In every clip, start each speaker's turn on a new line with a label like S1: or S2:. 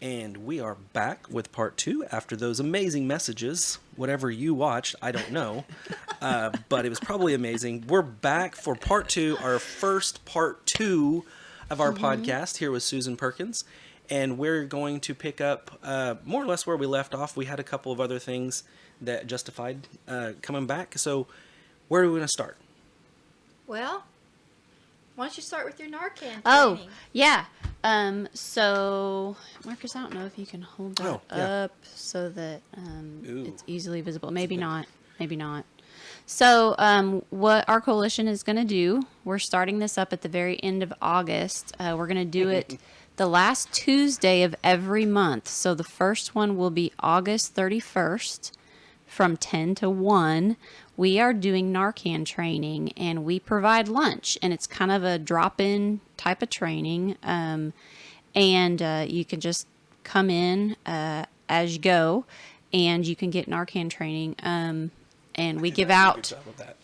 S1: And we are back with part 2 after those amazing messages. Whatever you watched, I don't know. But it was probably amazing. We're back for part 2, our first part 2 of our podcast here with Susan Perkins. And we're going to pick up more or less where we left off. We had a couple of other things that justified coming back. So where are we going to start?
S2: Well, why don't you start with your Narcan training?
S3: Oh, yeah. So, Marcus, I don't know if you can hold that up so that it's easily visible. Maybe not. Maybe not. So, what our coalition is going to do, we're starting this up at the very end of August. We're going to do it the last Tuesday of every month. So, the first one will be August 31st from 10 to 1. We are doing Narcan training, and we provide lunch, and it's kind of a drop-in type of training, and you can just come in as you go, and you can get Narcan training, and we give out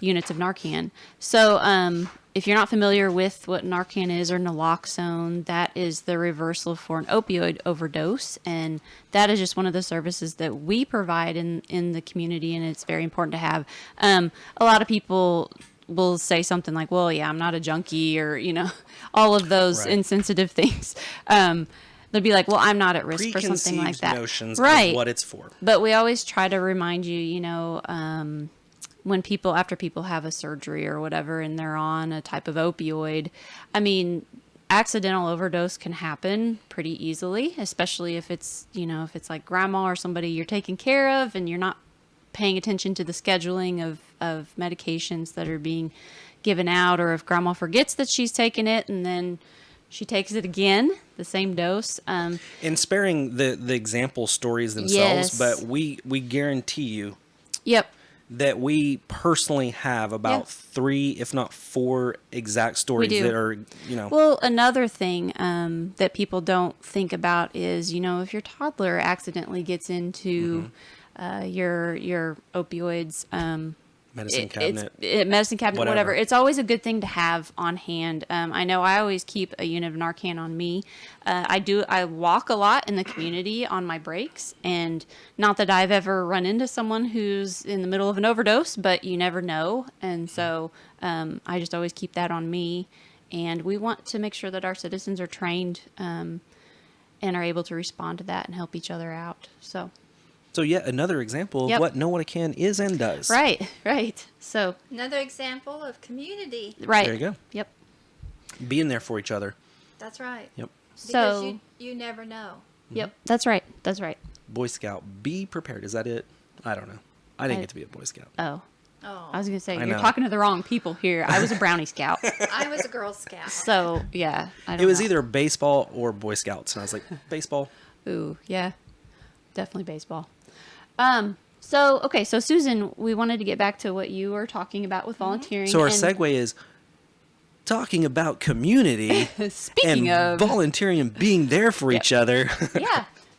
S3: units of Narcan. So if you're not familiar with what Narcan is or naloxone, that is the reversal for an opioid overdose, and that is just one of the services that we provide in the community, and it's very important to have. A lot of people will say something like, well, yeah, I'm not a junkie, or, all of those insensitive things. They'll be like, well, I'm not at risk for something like that.
S1: Notions of what it's for.
S3: But we always try to remind you, when after people have a surgery or whatever, and they're on a type of opioid, accidental overdose can happen pretty easily, especially if it's like grandma or somebody you're taking care of and you're not paying attention to the scheduling of medications that are being given out, or if grandma forgets that she's taken it and then she takes it again, the same dose.
S1: And sparing the example stories themselves, but we guarantee you that we personally have about 3, if not 4 exact stories that are,
S3: Well, another thing that people don't think about is, if your toddler accidentally gets into your opioids,
S1: medicine cabinet,
S3: whatever. It's always a good thing to have on hand. I know I always keep a unit of Narcan on me. I walk a lot in the community on my breaks, and not that I've ever run into someone who's in the middle of an overdose, but you never know. And so I just always keep that on me. And we want to make sure that our citizens are trained and are able to respond to that and help each other out. So
S1: yet another example of what Nowata can is and does.
S3: Right. So
S2: another example of community.
S3: Right.
S1: There you go.
S3: Yep.
S1: Being there for each other.
S2: That's right.
S1: Yep.
S2: Because you never know.
S3: Yep. That's right.
S1: Boy Scout, be prepared. Is that it? I don't know. I didn't get to be a Boy Scout.
S3: Oh. I was going to say, you're talking to the wrong people here. I was a Brownie Scout.
S2: I was a Girl Scout.
S3: So, yeah.
S1: It was either baseball or Boy Scouts. And I was like, baseball.
S3: Ooh, yeah. Definitely baseball. So Susan, we wanted to get back to what you were talking about with volunteering.
S1: So our segue is talking about community and volunteering and being there for each other.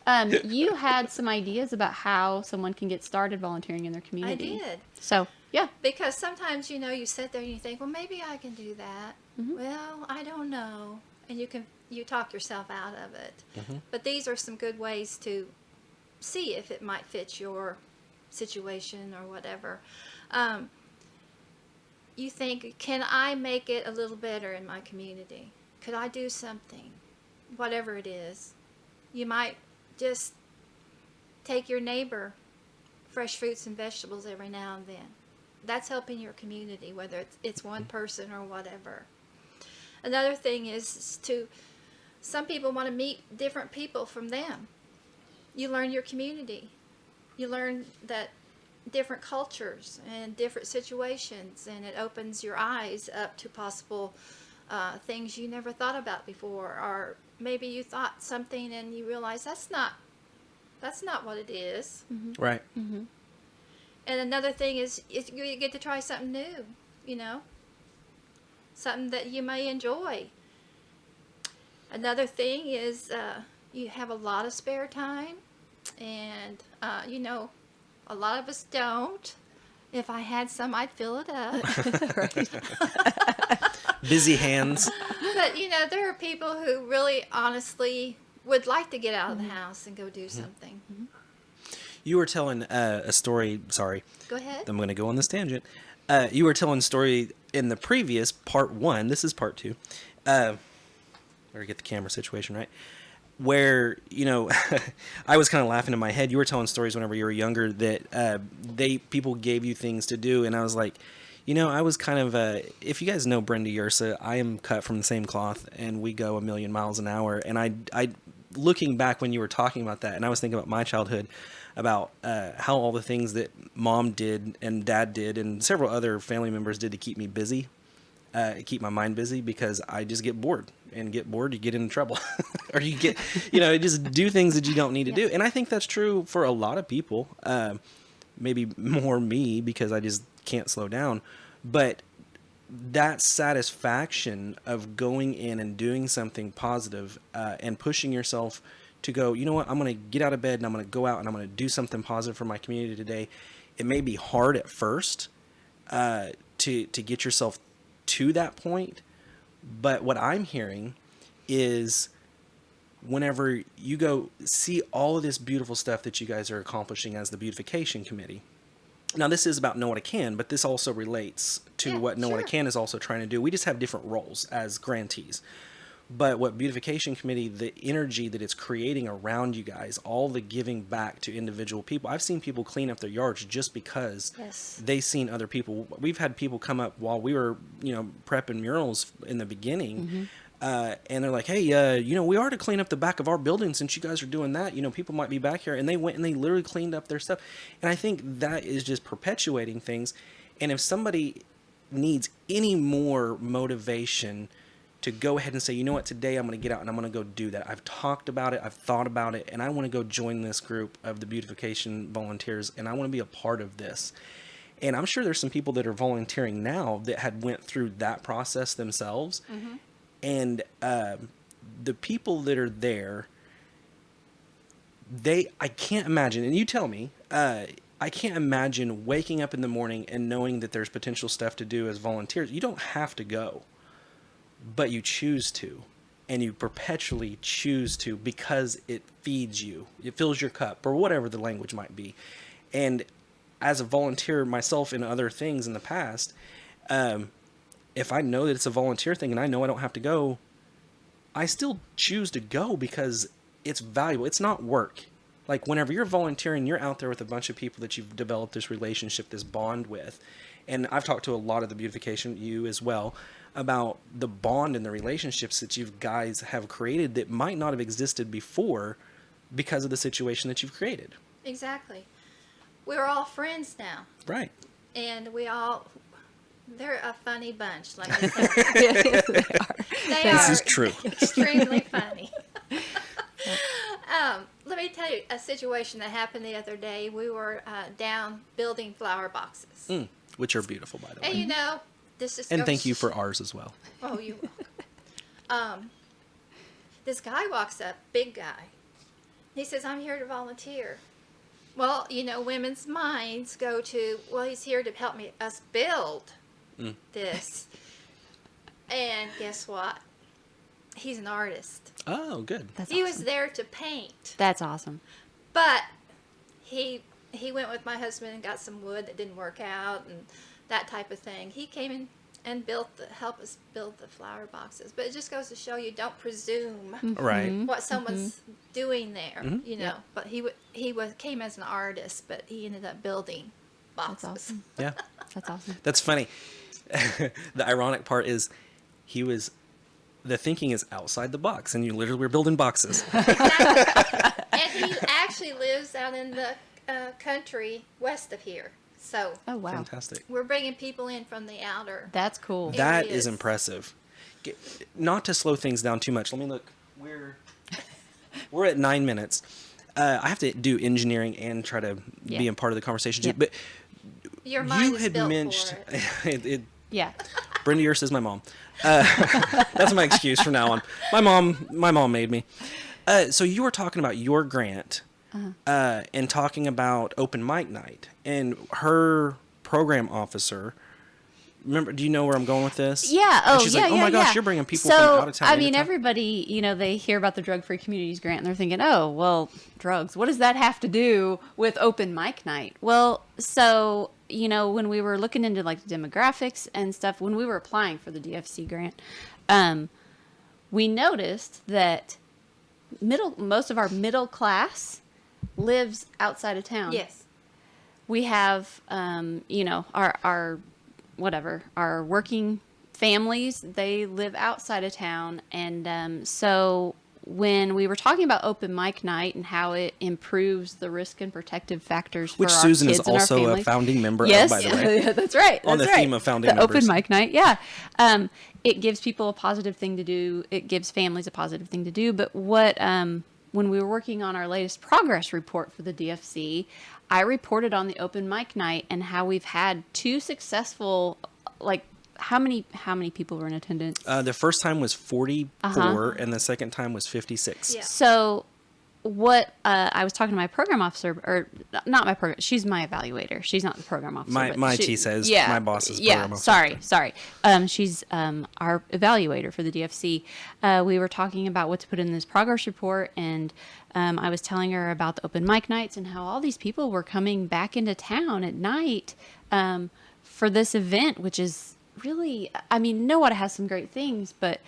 S3: You had some ideas about how someone can get started volunteering in their community.
S2: I did.
S3: So, yeah.
S2: Because sometimes, you sit there and you think, well, maybe I can do that. Well, I don't know. And you talk yourself out of it. But these are some good ways to see if it might fit your situation or whatever. You think, can I make it a little better in my community? Could I do something? Whatever it is. You might just take your neighbor fresh fruits and vegetables every now and then. That's helping your community, whether it's one person or whatever. Another thing is some people want to meet different people from them. You learn your community. You learn that different cultures and different situations, and it opens your eyes up to possible things you never thought about before, or maybe you thought something and you realize that's not what it is.
S1: Right.
S2: And another thing is you get to try something new, something that you may enjoy. Another thing is you have a lot of spare time, and a lot of us don't. If I had some, I'd fill it up.
S1: Busy hands.
S2: But there are people who really honestly would like to get out of the house and go do something.
S1: You were telling a story. Sorry,
S2: Go ahead.
S1: I'm going to go on this tangent. You were telling a story in the previous part 1. This is part 2. Better get the camera situation right. Where, you know, I was kind of laughing in my head. You were telling stories whenever you were younger that people gave you things to do, and I was like, you know, I was kind of if you guys know Brenda Yersa, I am cut from the same cloth, and we go a million miles an hour. And I looking back when you were talking about that, and I was thinking about my childhood, about how all the things that Mom did and Dad did and several other family members did to keep me busy, keep my mind busy, because I just get bored. And get bored, you get into trouble. Or you get, you know, just do things that you don't need to do. And I think that's true for a lot of people. Maybe more me, because I just can't slow down. But that satisfaction of going in and doing something positive, and pushing yourself to go, you know what, I'm going to get out of bed and I'm going to go out and I'm going to do something positive for my community today. It may be hard at first to get yourself to that point. But what I'm hearing is whenever you go see all of this beautiful stuff that you guys are accomplishing as the beautification committee. Now, this is about Nowata Can, but this also relates to what Nowata Can is also trying to do. We just have different roles as grantees. But what beautification committee, the energy that it's creating around you guys, all the giving back to individual people. I've seen people clean up their yards just because they've seen other people. We've had people come up while we were, you know, prepping murals in the beginning. And they're like, hey, you know, we are to clean up the back of our building since you guys are doing that. You know, people might be back here. And they went and they literally cleaned up their stuff. And I think that is just perpetuating things. And if somebody needs any more motivation to go ahead and say, you know what, today I'm going to get out and I'm going to go do that. I've talked about it. I've thought about it. And I want to go join this group of the beautification volunteers. And I want to be a part of this. And I'm sure there's some people that are volunteering now that had went through that process themselves. And the people that are there, I can't imagine, and you tell me, I can't imagine waking up in the morning and knowing that there's potential stuff to do as volunteers. You don't have to go, but you choose to, and you perpetually choose to because it feeds you. It fills your cup, or whatever the language might be. And as a volunteer myself in other things in the past, if I know that it's a volunteer thing and I know I don't have to go, I still choose to go because it's valuable. It's not work. Like whenever you're volunteering, you're out there with a bunch of people that you've developed this relationship, this bond with. And I've talked to a lot of the beautification, you as well, about the bond and the relationships that you guys have created that might not have existed before because of the situation that you've created.
S2: Exactly. We're all friends now.
S1: Right.
S2: And they're a funny bunch. Like they
S1: This is true.
S2: Extremely funny. Let me tell you a situation that happened the other day. We were down building flower boxes.
S1: Which are beautiful, by the way.
S2: And you know, this is...
S1: And thank you for ours as well.
S2: Oh, you're welcome. This guy walks up, big guy. He says, I'm here to volunteer. Well, you know, women's minds go to, well, he's here to help us build this. And guess what? He's an artist.
S1: Oh, good.
S2: He was there to paint.
S3: That's awesome.
S2: But he went with my husband and got some wood that didn't work out and that type of thing. He came in and helped us build the flower boxes. But it just goes to show you, don't presume what someone's doing there, you know. But he came as an artist, but he ended up building boxes.
S3: That's awesome.
S1: Yeah.
S3: That's awesome.
S1: That's funny. The ironic part is the thinking is outside the box, and you literally were building boxes.
S2: Exactly. And he actually lives out in the country west of here. So
S3: Oh, wow.
S1: Fantastic.
S2: we're bringing people in from the outer.
S3: That's cool.
S1: That
S2: areas.
S1: is impressive. Not to slow things down too much. Let me look. We're at 9 minutes. I have to do engineering and try to be a part of the conversation too.
S3: Yeah.
S1: But
S2: Your mind
S1: you
S2: is
S1: had
S2: built
S1: mentioned
S2: for it.
S3: Yeah.
S1: Brenda Yersa is my mom. That's my excuse from now on. My mom made me. So you were talking about your grant and talking about open mic night, and her program officer remember, do you know where I'm going with this?
S3: Yeah.
S1: And
S3: Oh,
S1: she's
S3: yeah.
S1: like, oh
S3: yeah,
S1: my gosh,
S3: yeah.
S1: you're bringing people
S3: so,
S1: from out of town.
S3: I
S1: into
S3: mean,
S1: town.
S3: everybody, they hear about the Drug Free Communities grant and they're thinking, oh, well, drugs. What does that have to do with open mic night? Well, so, when we were looking into like the demographics and stuff, when we were applying for the DFC grant, we noticed that most of our middle class lives outside of town.
S2: Yes.
S3: We have, our working families, they live outside of town. And so when we were talking about open mic night and how it improves the risk and protective factors for
S1: Which
S3: our
S1: Susan
S3: kids
S1: is
S3: and our
S1: also
S3: families.
S1: a founding member
S3: Yes,
S1: of, by the way.
S3: yeah, that's right.
S1: On
S3: that's
S1: the
S3: right.
S1: theme of founding
S3: the
S1: members.
S3: open mic night, yeah. It gives people a positive thing to do. It gives families a positive thing to do. But when we were working on our latest progress report for the DFC, I reported on the open mic night and how we've had 2 successful, like, how many people were in attendance?
S1: The first time was 44, and the second time was 56.
S2: Yeah.
S3: So what I was talking to my program officer, or not my program, she's my evaluator. She's not the program officer.
S1: My
S3: she,
S1: T says
S3: yeah,
S1: my boss is
S3: yeah.
S1: program officer.
S3: Sorry. She's our evaluator for the DFC. We were talking about what to put in this progress report, and I was telling her about the open mic nights and how all these people were coming back into town at night for this event, which is really, I mean, Nowata has some great things, but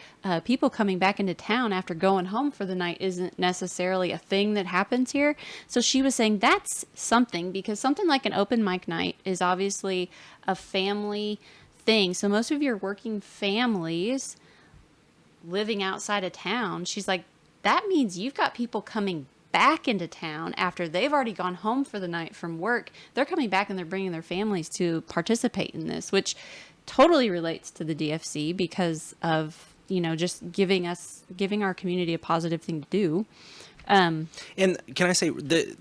S3: people coming back into town after going home for the night isn't necessarily a thing that happens here. So she was saying that's something, because something like an open mic night is obviously a family thing. So most of your working families living outside of town, she's like, that means you've got people coming back into town after they've already gone home for the night from work. They're coming back and they're bringing their families to participate in this, which totally relates to the DFC because of, just giving our community a positive thing to do.
S1: And can I say the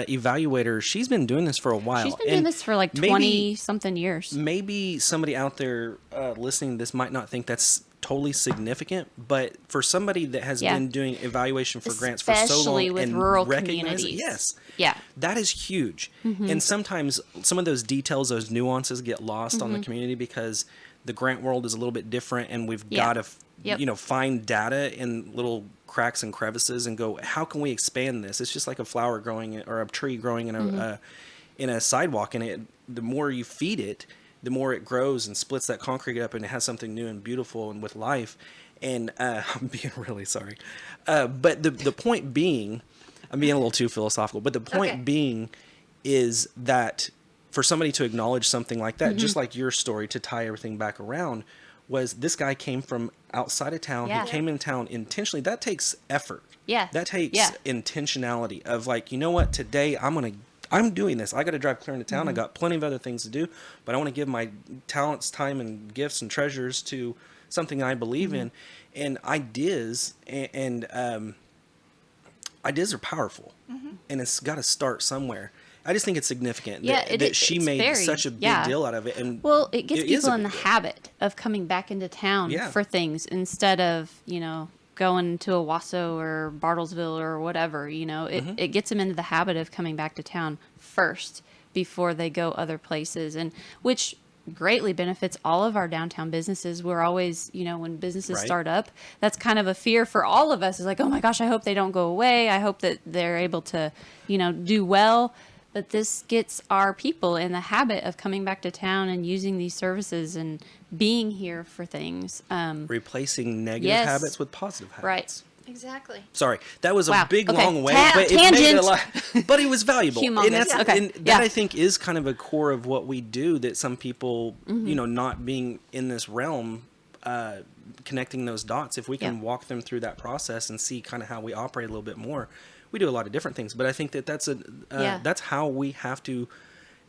S1: evaluator, she's been doing this for a while.
S3: She's been doing this for like 20 something years.
S1: Maybe somebody out there listening to this might not think that's totally significant, but for somebody that has been doing evaluation for grants for so long,
S3: especially with
S1: and
S3: rural
S1: recognize
S3: communities.
S1: yes,
S3: Yeah.
S1: that is huge. And sometimes some of those details, those nuances get lost on the community because the grant world is a little bit different, and we've got to find data in little cracks and crevices and go, how can we expand this? It's just like a flower growing or a tree growing in a sidewalk, and the more you feed it, the more it grows and splits that concrete up, and it has something new and beautiful and with life. And I'm being really sorry, but the point being, I'm being a little too philosophical, but the point being is that for somebody to acknowledge something like that, just like your story, to tie everything back around, was this guy came from outside of town.
S3: Yeah.
S1: He came in town intentionally. That takes effort.
S3: Yeah.
S1: That takes intentionality of like, you know what, today I'm doing this. I got to drive clear into town. I got plenty of other things to do, but I want to give my talents, time, and gifts and treasures to something I believe in. And ideas and ideas are powerful, and it's got to start somewhere. I just think it's significant that she made such a big deal out of it. And
S3: well, it gets people in the habit of coming back into town for things instead of, going to Owasso or Bartlesville or whatever. It gets them into the habit of coming back to town first before they go other places, and which greatly benefits all of our downtown businesses. We're always, when businesses start up, that's kind of a fear for all of us. It's like, oh my gosh, I hope they don't go away. I hope that they're able to, do well. But this gets our people in the habit of coming back to town and using these services and being here for things.
S1: Replacing negative habits with positive habits.
S3: Right.
S2: Exactly.
S1: Sorry, that was a big, long way, but
S3: tangent.
S1: it made it a lot. But it was valuable.
S3: Humongous.
S1: And that I think is kind of a core of what we do, that some people, not being in this realm, connecting those dots, if we can walk them through that process and see kind of how we operate a little bit more. We do a lot of different things, but I think that that's how we have to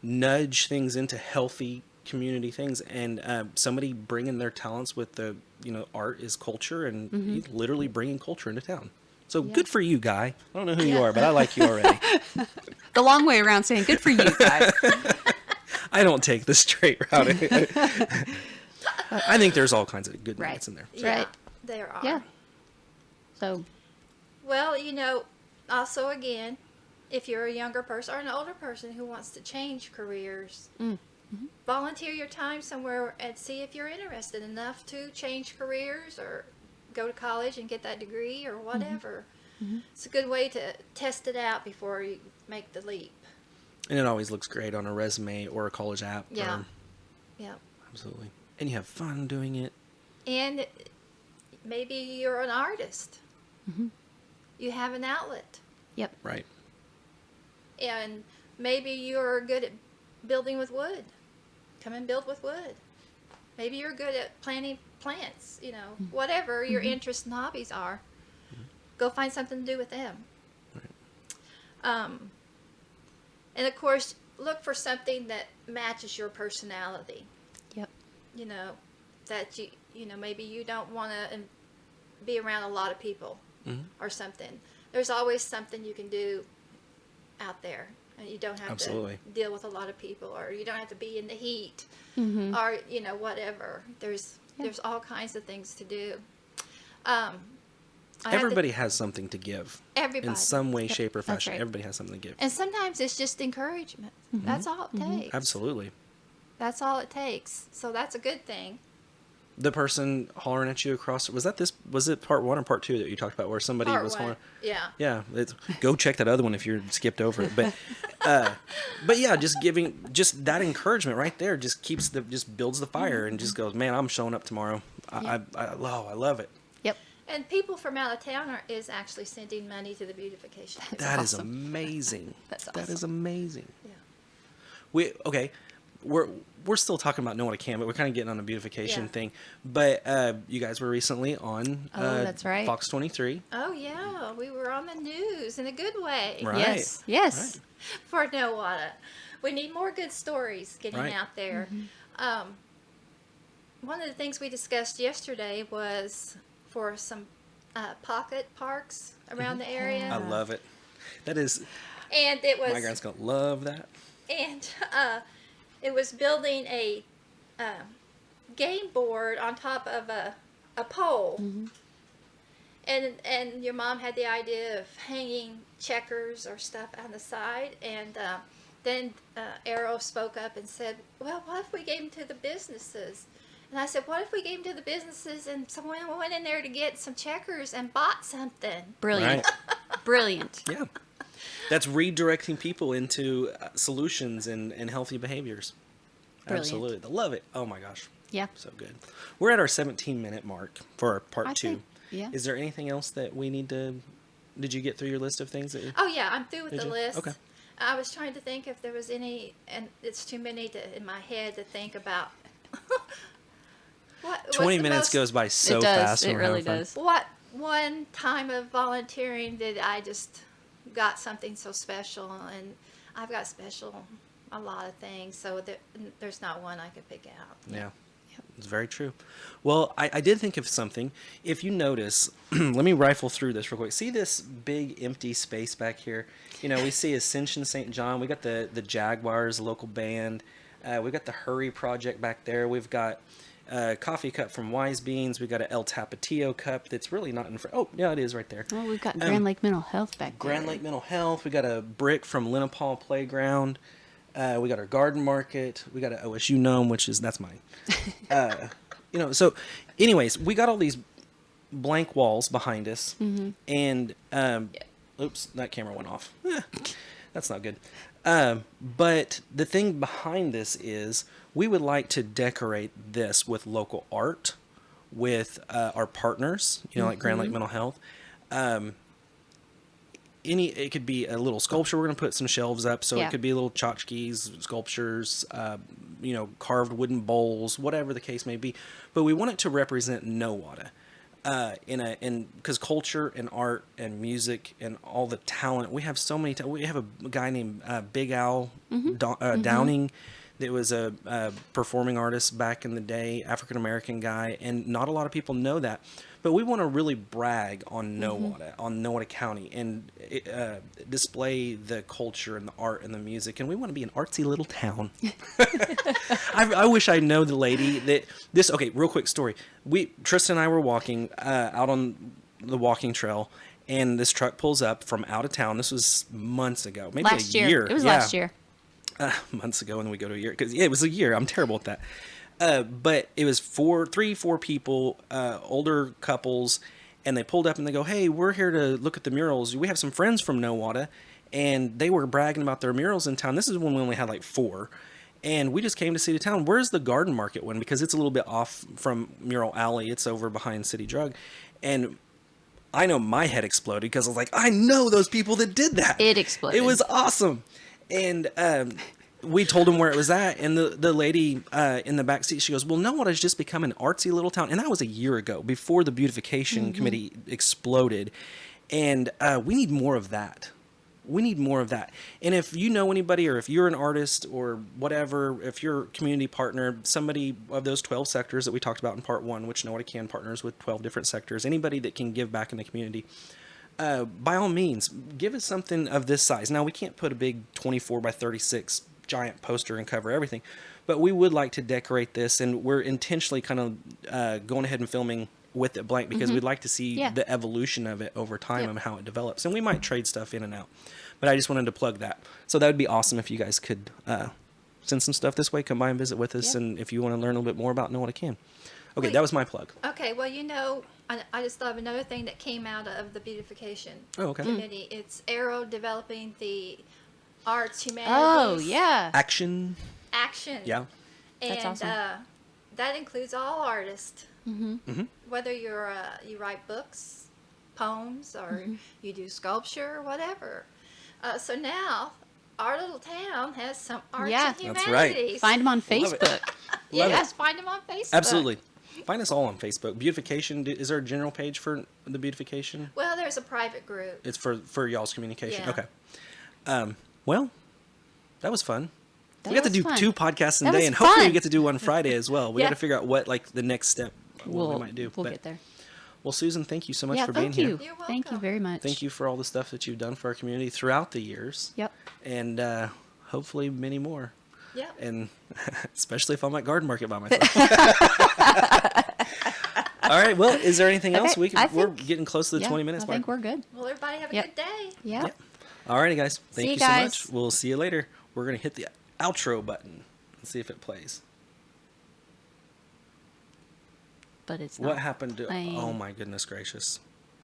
S1: nudge things into healthy community things. And somebody bringing their talents with the art is culture, and literally bringing culture into town. So good for you, Guy. I don't know who you are, but I like you already.
S3: The long way around saying good for you, Guy.
S1: I don't take the straight route. I think there's all kinds of good nuggets in there.
S2: Yeah, there are.
S3: Yeah. So.
S2: Well, also again, if you're a younger person or an older person who wants to change careers, volunteer your time somewhere and see if you're interested enough to change careers or go to college and get that degree or whatever. It's a good way to test it out before you make the leap.
S1: And it always looks great on a resume or a college app.
S2: Yeah. Yeah.
S1: Absolutely. And you have fun doing it.
S2: And maybe you're an artist. You have an outlet.
S3: Yep.
S1: Right.
S2: And maybe you're good at building with wood. Come and build with wood. Maybe you're good at planting plants, whatever your interests and hobbies are. Go find something to do with them.
S1: Right.
S2: And of course, look for something that matches your personality.
S3: Yep.
S2: That maybe you don't want to be around a lot of people or something. There's always something you can do out there. And you don't have
S1: Absolutely.
S2: to deal with a lot of people, or you don't have to be in the heat, or whatever. There's all kinds of things to do.
S1: Everybody has something to give.
S2: Everybody.
S1: In some way, shape, or fashion.
S3: right.
S1: Everybody has something to give.
S2: And sometimes it's just encouragement. That's all it takes.
S1: Absolutely.
S2: That's all it takes. So that's a good thing.
S1: The person hollering at you across, was it part 1 or part 2 that you talked about where somebody
S2: Part
S1: was
S2: one.
S1: hollering?
S2: Yeah.
S1: Yeah, go check that other one if you're skipped over it. But yeah, just giving just that encouragement right there just builds the fire and just goes, man, I'm showing up tomorrow. I love it.
S3: Yep.
S2: And people from out of town is actually sending money to the beautification.
S1: That is
S3: awesome.
S1: amazing.
S3: That's
S1: That is
S3: awesome.
S1: amazing.
S2: Yeah.
S1: We're still talking about Nowata Can, but we're kind of getting on the beautification
S2: Yeah.
S1: thing. But you guys were recently on
S3: that's right.
S1: Fox 23.
S2: Oh yeah, we were on the news in a good way.
S1: Right.
S3: Yes. Yes.
S1: Right.
S2: For Nowata. We need more good stories getting
S1: Right.
S2: out there. One of the things we discussed yesterday was for some pocket parks around the area.
S1: I love it. That is,
S2: And it was
S1: my grand's going to love that.
S2: and it was building a game board on top of a pole. And your mom had the idea of hanging checkers or stuff on the side, and then Arrow spoke up and said, well, what if we gave them to the businesses? And I said, what if we gave them to the businesses and someone went in there to get some checkers and bought something?
S3: Brilliant. Brilliant.
S1: Yeah. That's redirecting people into solutions and healthy behaviors.
S3: Brilliant.
S1: Absolutely. I love it. Oh my gosh.
S3: Yeah.
S1: So good. We're at our 17-minute mark for our part
S3: I
S1: 2.
S3: think- yeah.
S1: Is there anything else that we need to... Did you get through your list of things?
S2: Oh yeah, I'm through with
S1: Did
S2: the
S1: you?
S2: list.
S1: Okay.
S2: I was trying to think if there was any, and it's too many in my head to think about. What's
S1: 20
S2: the
S1: minutes
S2: most-
S1: goes by so
S3: it does.
S1: fast. when
S3: It
S1: we're having
S3: really
S1: fun.
S3: does.
S2: What one time of volunteering did I just got something so special, and I've got special a lot of things, so there's not one I could pick out.
S1: Yeah. It's very true. Well, I did think of something. If you notice, let me rifle through this real quick. See this big empty space back here? You know, we see Ascension St. John. We got the Jaguars local band. We got the Hurry Project back there. We've got a coffee cup from Wise Beans. We got a El Tapatio cup that's really not in front. Oh, yeah, it is right there.
S3: Oh, we've got Grand Lake Mental Health back there.
S1: Grand Lake Mental Health. We got a brick from Lenapaw Playground. We got our garden market. We got an OSU gnome, that's mine. So anyways, we got all these blank walls behind us, and oops, that camera went off. That's not good. But the thing behind this is we would like to decorate this with local art, with our partners, like Grand Lake Mental Health. It could be a little sculpture. We're going to put some shelves up, so
S3: Yeah.
S1: it could be little tchotchkes, sculptures, carved wooden bowls, whatever the case may be. But we want it to represent Nowata, because culture and art and music and all the talent. We have so many. We have a guy named Big Al Downing. That was a performing artist back in the day, African American guy, and not a lot of people know that. But we want to really brag on Nowata, on Nowata County, and display the culture and the art and the music. And we want to be an artsy little town. I wish I know the lady that this. Okay, real quick story. Tristan and I were walking out on the walking trail, and this truck pulls up from out of town. This was months ago, maybe
S3: Last
S1: a
S3: year.
S1: year.
S3: It was
S1: Yeah.
S3: last year.
S1: months ago, and then we go to a year because it was a year. I'm terrible at that. But it was three, four people, older couples, and they pulled up and they go, "Hey, we're here to look at the murals. We have some friends from Nowata," and they were bragging about their murals in town. This is when we only had like 4. And we just came to see the town. Where's the garden market one? Because it's a little bit off from Mural Alley. It's over behind City Drug. And I know my head exploded because I was like, I know those people that did that.
S3: It exploded.
S1: It was awesome. And we told them where it was at. And the lady in the back seat, she goes, well, Nowata's just become an artsy little town. And that was a year ago, before the beautification committee exploded. And we need more of that. We need more of that. And if you know anybody, or if you're an artist or whatever, if you're a community partner, somebody of those 12 sectors that we talked about in part 1, which Nowata can partners with 12 different sectors, anybody that can give back in the community, by all means, give us something of this size. Now, we can't put a big 24 by 36 giant poster and cover everything, but we would like to decorate this, and we're intentionally kind of going ahead and filming with it blank because we'd like to see the evolution of it over time and how it develops. And we might trade stuff in and out, but I just wanted to plug that. So that would be awesome if you guys could send some stuff this way, come by and visit with us. And if you want to learn a little bit more about Nowata Can. Okay, that was my plug.
S2: Okay, well, I just thought of another thing that came out of the beautification committee. It's Arrow developing the arts, humanities.
S3: Oh, yeah.
S1: Action.
S2: Yeah. And
S3: That's awesome.
S2: that includes all artists. Whether you write books, poems, or you do sculpture or whatever. So now our little town has some arts and humanities.
S1: That's right.
S3: Find them on
S1: Love it.
S3: Facebook.
S2: Yes, find them on Facebook.
S1: Absolutely. Find us all on Facebook. Beautification, is there a general page for the beautification?
S2: Well, there's a private group.
S1: It's for y'all's communication?
S2: Yeah.
S1: Okay. Well, that was fun. We got to do
S3: fun.
S1: 2 podcasts in a
S3: That
S1: day,
S3: was
S1: and hopefully
S3: fun.
S1: we get to do one Friday as well. We
S2: Yeah.
S1: got to figure out what the next step what we
S3: We'll
S1: might do.
S3: We'll
S1: But-
S3: get there.
S1: Well, Susan, thank you so much
S3: Yeah,
S1: for being
S3: thank
S1: here.
S3: you.
S2: You're
S3: Thank you
S2: welcome.
S3: very much.
S1: Thank you for all the stuff that you've done for our community throughout the years.
S3: Yep.
S1: And hopefully many more.
S2: Yep.
S1: And especially if I'm at Garden Market by myself. All right. Well, is there anything else?
S3: Okay,
S1: We're getting close to the
S3: Yeah,
S1: 20 minutes
S3: I
S1: mark.
S3: think we're good.
S2: Well, everybody have a
S3: Yep.
S2: good day.
S3: Yeah.
S1: Yep. All righty, guys. Thank
S3: See
S1: you
S3: you
S1: so
S3: guys.
S1: much. We'll see you later. We're going to hit the outro button and see if it plays.
S3: But it's not.
S1: What happened to...
S3: playing.
S1: Oh, my goodness gracious.